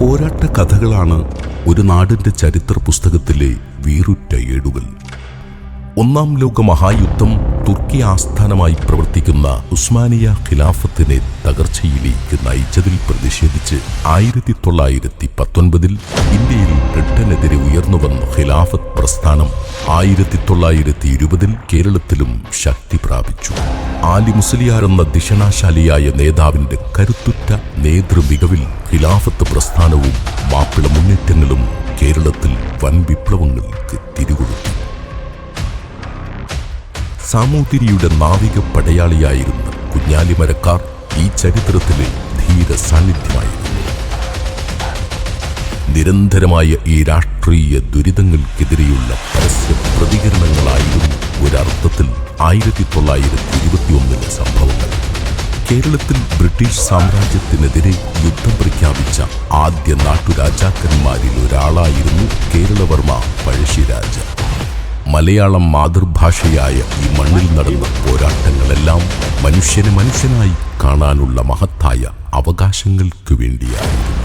പോരാട്ട കഥകളാണ് ഒരു നാടിന്റെ ചരിത്ര പുസ്തകത്തിലെ വീറുറ്റ ഏടുകൾ. ഒന്നാം ലോക മഹായുദ്ധം തുർക്കി ആസ്ഥാനമായി പ്രവർത്തിക്കുന്ന ഉസ്മാനിയ ഖിലാഫത്തിനെ തകർച്ചയിലേക്ക് നയിച്ചതിൽ പ്രതിഷേധിച്ച് 1919 ഇന്ത്യയിൽ ബ്രിട്ടനെതിരെ ഉയർന്നുവന്ന ഖിലാഫത്ത് പ്രസ്ഥാനം 1920 കേരളത്തിലും ശക്തി പ്രാപിച്ചു. ആലി മുസ്ലിയാർ എന്ന ദിഷണാശാലിയായ നേതാവിന്റെ കരുത്തുറ്റ നേതൃമികവിൽ ഖിലാഫത്ത് പ്രസ്ഥാനവും മാപ്പിള മുന്നേറ്റങ്ങളും കേരളത്തിൽ വൻ വിപ്ലവങ്ങൾക്ക് തിരികൊടുത്തു. സാമൂതിരിയുടെ നാവിക പടയാളിയായിരുന്ന കുഞ്ഞാലിമരക്കാർ ഈ ചരിത്രത്തിലെ ധീര സാന്നിധ്യമായിരുന്നു. നിരന്തരമായ ഈ രാഷ്ട്രീയ ദുരിതങ്ങൾക്കെതിരെയുള്ള പരസ്യ പ്രതികരണങ്ങളായിരുന്നു ഒരർത്ഥത്തിൽ 1921 സംഭവങ്ങൾ. കേരളത്തിൽ ബ്രിട്ടീഷ് സാമ്രാജ്യത്തിനെതിരെ യുദ്ധം പ്രഖ്യാപിച്ച ആദ്യ നാട്ടുരാജാക്കന്മാരിൽ ഒരാളായിരുന്നു കേരളവർമ്മ പഴശ്ശിരാജ. മലയാളം മാതൃഭാഷയായ ഈ മണ്ണിൽ നടന്ന പോരാട്ടങ്ങളെല്ലാം മനുഷ്യനെ മനുഷ്യനായി കാണാനുള്ള മഹത്തായ അവകാശങ്ങൾക്ക് വേണ്ടിയായിരുന്നു.